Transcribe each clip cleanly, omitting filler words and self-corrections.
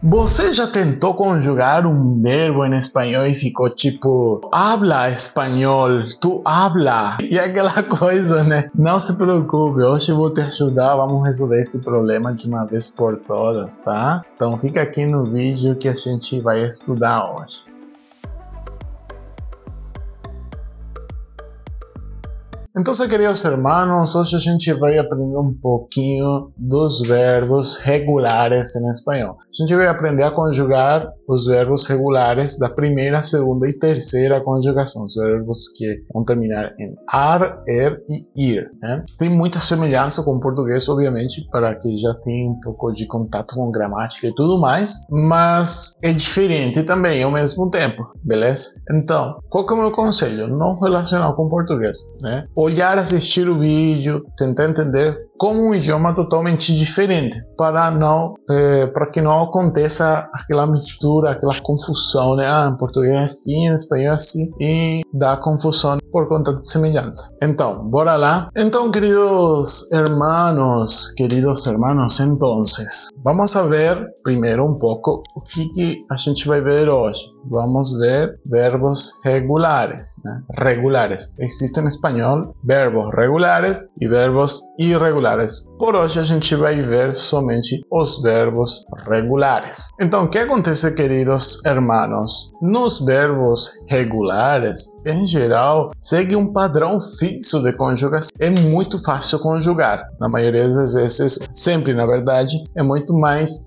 Você já tentou conjugar um verbo em espanhol e ficou tipo, habla espanhol, tu habla, e aquela coisa, né? Não se preocupe, hoje eu vou te ajudar, vamos resolver esse problema de uma vez por todas, tá? Então fica aqui no vídeo que a gente vai estudar hoje. Então, queridos hermanos, hoje a gente vai aprender um pouquinho dos verbos regulares em espanhol. A gente vai aprender a conjugar os verbos regulares da primeira, segunda e terceira conjugação. Os verbos que vão terminar em ar, e ir, né? Tem muita semelhança com o português, obviamente, para que já tenha um pouco de contato com gramática e tudo mais, mas é diferente também ao mesmo tempo, beleza? Então, qual que é o meu conselho? Não relacionar com o português, né? Olhar, assistir o vídeo, tentar entender como um idioma totalmente diferente, para que não aconteça aquela mistura, aquela confusão, né? Em português é assim, em espanhol é assim, e dá confusão por conta de semelhança. Então, bora lá. Então, queridos hermanos, então, vamos a ver primeiro um pouco o que a gente vai ver hoje. Vamos ver verbos regulares, né? Regulares. Existem em espanhol verbos regulares e verbos irregulares. Por hoje a gente vai ver somente os verbos regulares. Então, o que acontece, queridos hermanos? Nos verbos regulares, em geral, segue um padrão fixo de conjugação. É muito fácil conjugar. Na maioria das vezes, sempre na verdade, é muito mais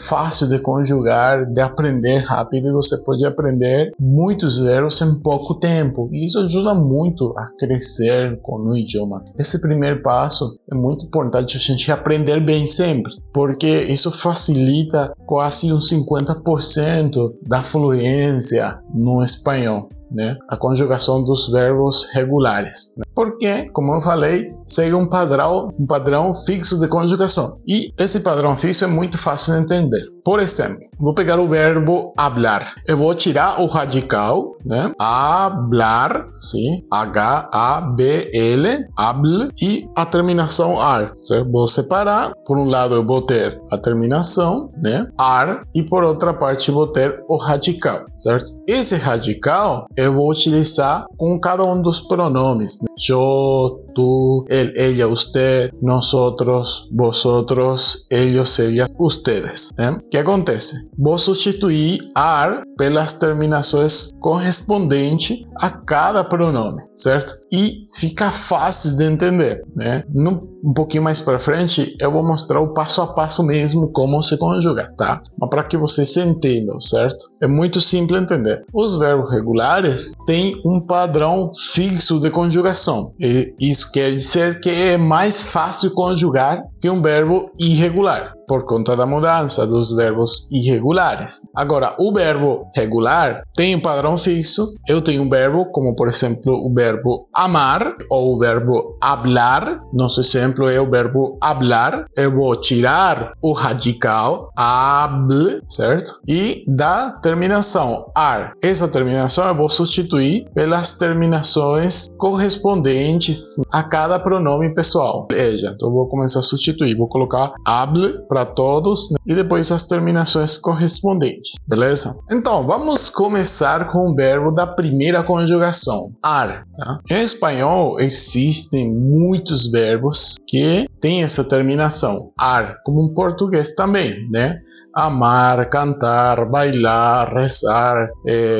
fácil de conjugar, de aprender rápido, e você pode aprender muitos verbos em pouco tempo. E isso ajuda muito a crescer com o idioma. Esse primeiro passo é muito importante a gente aprender bem sempre, porque isso facilita quase uns 50% da fluência no espanhol, né? A conjugação dos verbos regulares, né? Porque, como eu falei, segue um padrão fixo de conjugação. E esse padrão fixo é muito fácil de entender. Por exemplo, vou pegar o verbo hablar. Eu vou tirar o radical, né? Hablar, sim? H-A-B-L, habl, e a terminação ar, certo? Vou separar. Por um lado eu vou ter a terminação, né? Ar, e por outra parte vou ter o radical, certo? Esse radical eu vou utilizar com cada um dos pronomes, né? Yo, tú, él, ella, usted, nosotros, vosotros, ellos, ellas, ustedes, né? O que acontece? Vou substituir ar pelas terminações correspondentes a cada pronome, certo? E fica fácil de entender, né? Um pouquinho mais para frente eu vou mostrar o passo a passo mesmo como se conjuga, tá? Mas para que vocês entendam, certo? É muito simples entender. Os verbos regulares têm um padrão fixo de conjugação. E isso quer dizer que é mais fácil conjugar que um verbo irregular, por conta da mudança dos verbos irregulares. Agora, o verbo regular tem um padrão fixo. Eu tenho um verbo, como por exemplo o verbo amar ou o verbo hablar. Nosso exemplo é o verbo hablar. Eu vou tirar o radical, habl, certo? E da terminação ar. Essa terminação eu vou substituir pelas terminações correspondentes a cada pronome pessoal. Veja, então eu vou começar a substituir. Vou colocar habl para todos, né? E depois as terminações correspondentes, beleza? Então, vamos começar com o verbo da primeira conjugação, ar, tá? Em espanhol, existem muitos verbos que têm essa terminação, ar, como em português também, né? Amar, cantar, bailar, rezar,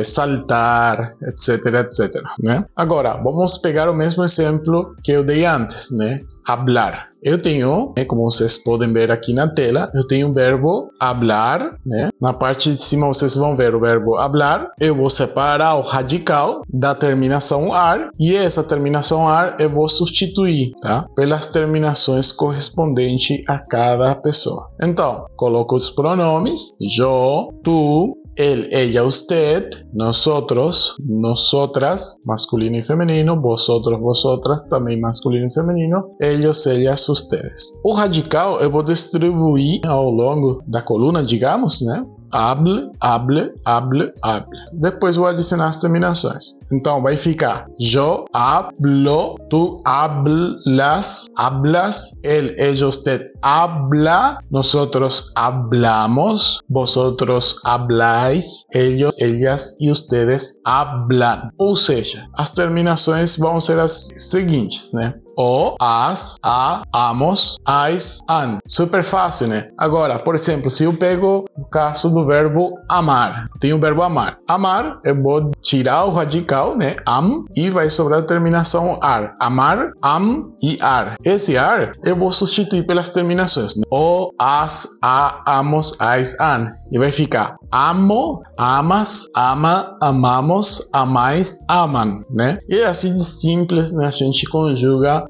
saltar, etc, etc, né? Agora, vamos pegar o mesmo exemplo que eu dei antes, né? Hablar. Eu tenho, como vocês podem ver aqui na tela, eu tenho o verbo hablar, né? Na parte de cima vocês vão ver o verbo hablar. Eu vou separar o radical da terminação ar, e essa terminação ar eu vou substituir, tá? Pelas terminações correspondentes a cada pessoa. Então, coloco os pronomes, yo, tú, él, ella, usted, nosotros, nosotras, masculino y femenino, vosotros, vosotras, também masculino e feminino, ellos, ellas, ustedes. O radical eu vou distribuir ao longo da coluna, digamos, né? hable, hable, hable, hable. Depois vou adicionar as terminações. Então vai ficar yo hablo, tú hablas, hablas, él, ella, usted habla, nosotros hablamos, vosotros habláis, ellos, ellas e ustedes hablan. Ou seja, as terminações vão ser as seguintes, né? O, as, a, amos, ais, an. Super fácil, né? Agora, por exemplo, se eu pego o caso do verbo amar, tem o verbo amar. Amar, eu vou tirar o radical, né? Am, e vai sobrar a terminação ar. Amar, am e ar. Esse ar eu vou substituir pelas terminações, né? O, as, a, amos, ais, an. E vai ficar amo, amas, ama, amamos, amais, amam, né? E é assim de simples, né? A gente conjuga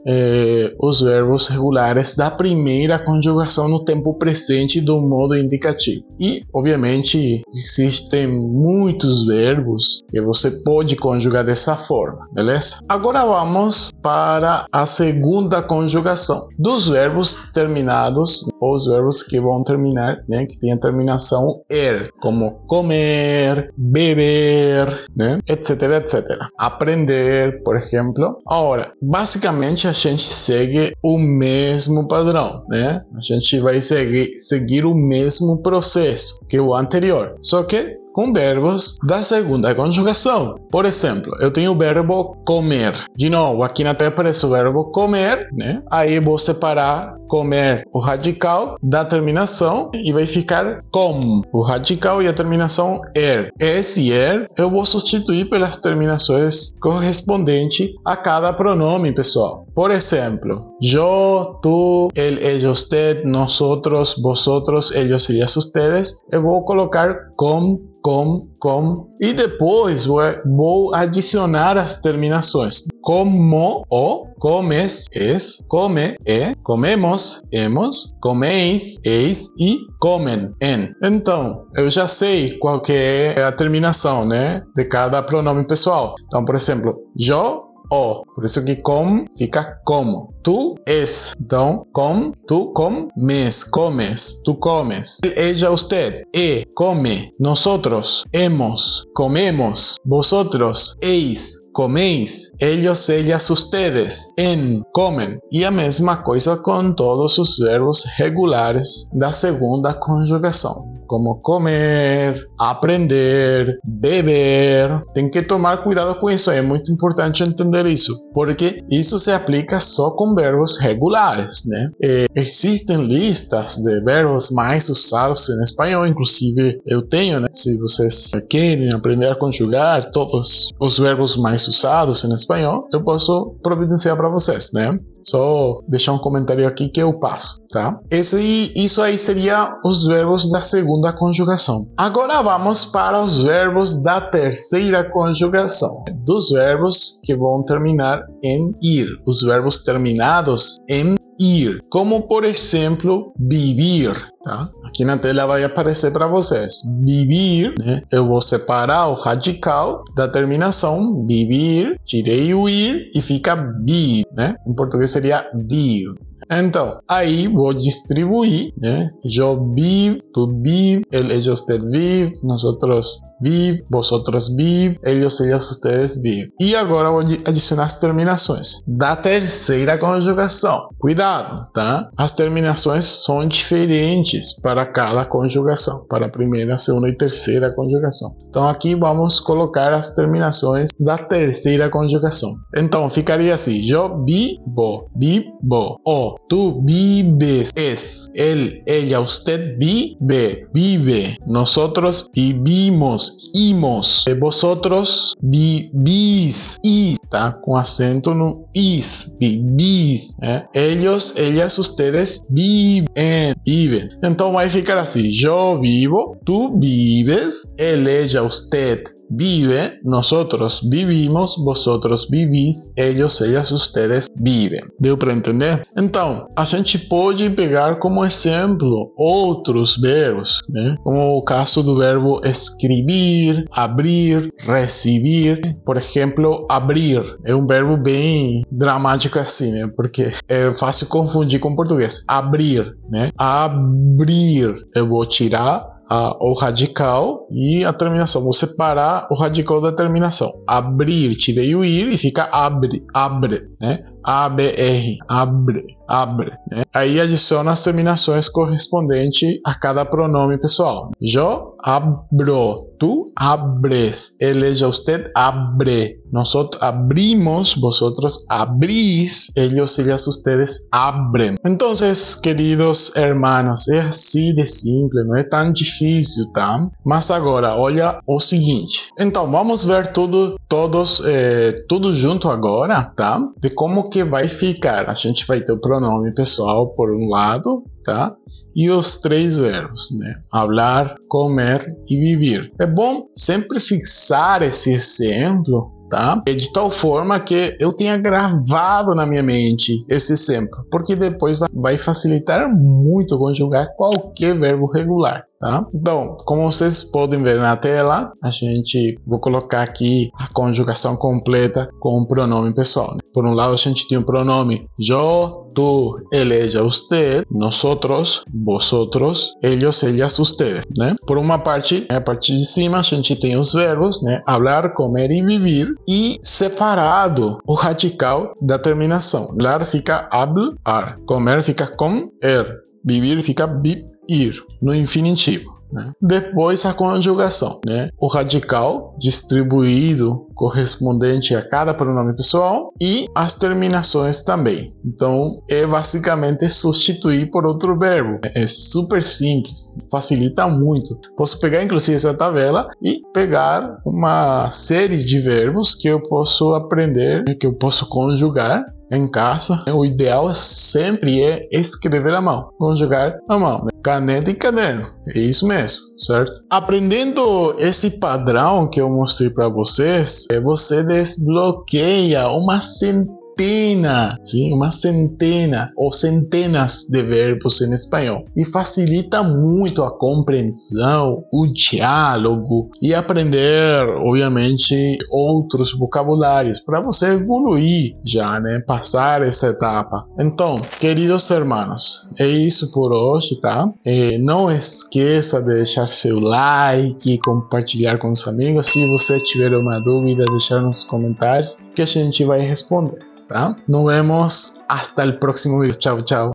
os verbos regulares da primeira conjugação no tempo presente do modo indicativo. E, obviamente, existem muitos verbos que você pode conjugar dessa forma, beleza? Agora vamos para a segunda conjugação dos verbos terminados, ou os verbos que vão terminar, né? Que tem a terminação er, como comer, beber, né? Etc, etc. Aprender, por exemplo. Agora, basicamente, a gente segue o mesmo padrão, né? A gente vai seguir o mesmo processo que o anterior, só que com verbos da segunda conjugação. Por exemplo, eu tenho o verbo comer. De novo, aqui na tela aparece o verbo comer, né? Aí eu vou separar comer, o radical da terminação, e vai ficar com, o radical e a terminação er. Esse er eu vou substituir pelas terminações correspondentes a cada pronome, pessoal. Por exemplo, yo, tú, él, ella, usted, nosotros, vosotros, ellos, ellas, ustedes. Eu vou colocar com, e depois vou adicionar as terminações. Como, o, comes, es, come, e, comemos, hemos, comeis, eis e comen, en. Então, eu já sei qual que é a terminação, né, de cada pronome pessoal. Então, por exemplo, yo, o. Por isso que com fica como. Tu es. Então, com, tu comes, comes, tu comes. Ella, usted, come. Nosotros, hemos, comemos. Vosotros, eis, coméis. Ellos, ellas, ustedes, en, comen. E a mesma coisa com todos os verbos regulares da segunda conjugação, como comer, aprender, beber. Tem que tomar cuidado com isso, é muito importante entender isso, porque isso se aplica só com verbos regulares, né? Existem listas de verbos mais usados em espanhol, inclusive eu tenho, né? Se vocês querem aprender a conjugar todos os verbos mais usados em espanhol, eu posso providenciar para vocês, né? Só deixar um comentário aqui que eu passo, tá? Isso aí seria os verbos da segunda conjugação. Agora vamos para os verbos da terceira conjugação. Dos verbos que vão terminar em ir. Os verbos terminados em ir. Como, por exemplo, vivir, tá? Aqui na tela vai aparecer para vocês. Vivir, né? Eu vou separar o radical da terminação vivir, tirei o ir e fica vir, né? Em português seria vir. Então, aí vou distribuir, né? Eu vivo, tu vive, ele, ella, usted vive, nosotros vive, vosotros vive, ellos, ellas, ustedes vivem. E agora vou adicionar as terminações da terceira conjugação. Cuidado, tá? As terminações são diferentes para cada conjugação, para a primeira, segunda e terceira conjugação. Então aqui vamos colocar as terminações da terceira conjugação. Então ficaria assim: yo vivo, vivo, o, tú vives, es, él, ella, usted vive, vive, nosotros vivimos, imos, vosotros vivís, y, tá? Com acento no is, vivís, né? Ellos, ellas, ustedes viven, viven. Então vai ficar assim: yo vivo, tú vives, él, ella, usted vive, nosotros vivimos, vosotros vivís, ellos, ellas, ustedes vivem. Deu para entender? Então, a gente pode pegar como exemplo outros verbos, né? Como o caso do verbo escrever, abrir, receber. Por exemplo, abrir é um verbo bem dramático assim, né? Porque é fácil confundir com português. Abrir, né? Abrir, eu vou tirar o radical e a terminação. Vou separar o radical da terminação. Abrir, tirei o ir e fica abre, abre, né? ABR, abre, abre, né? Aí adiciona as terminações correspondentes a cada pronome pessoal. Yo abro, tú abres, él, ella, usted abre, nosotros abrimos, vosotros abrís, ellos, ellas, ustedes abren. Entonces, queridos hermanos, é assim de simples, não é tão difícil, tá? Mas agora, olha o seguinte. Então, vamos ver tudo junto agora, tá? De como que vai ficar. A gente vai ter o pronome pessoal por um lado, tá? E os 3 verbos, né? Hablar, comer e viver. É bom sempre fixar esse exemplo, tá? De tal forma que eu tenha gravado na minha mente esse exemplo, porque depois vai facilitar muito conjugar qualquer verbo regular, tá? Então, como vocês podem ver na tela, vou colocar aqui a conjugação completa com o pronome pessoal, né? Por um lado, a gente tem o pronome yo, tú, él, ella, usted, nosotros, vosotros, ellos, ellas, ustedes, né? Por uma parte, a parte de cima, a gente tem os verbos, né? Hablar, comer e viver. E separado o radical da terminação. Hablar fica hablar, comer fica comer, vivir fica vivir, no infinitivo, né? Depois a conjugação, né? O radical distribuído correspondente a cada pronome pessoal e as terminações também. Então é basicamente substituir por outro verbo. É super simples, facilita muito. Posso pegar inclusive essa tabela e pegar uma série de verbos que eu posso aprender, que eu posso conjugar em casa. O ideal sempre é escrever à mão, conjugar à mão, né? Caneta e caderno, é isso mesmo, certo? Aprendendo esse padrão que eu mostrei para vocês, você desbloqueia uma centena ou centenas de verbos em espanhol e facilita muito a compreensão, o diálogo e aprender, obviamente, outros vocabulários para você evoluir já, né? Passar essa etapa. Então, queridos irmãos, é isso por hoje, tá? Não esqueça de deixar seu like e compartilhar com os amigos. Se você tiver uma dúvida, deixar nos comentários que a gente vai responder. ¿tá? Nos vemos hasta el próximo video. Chao, chao.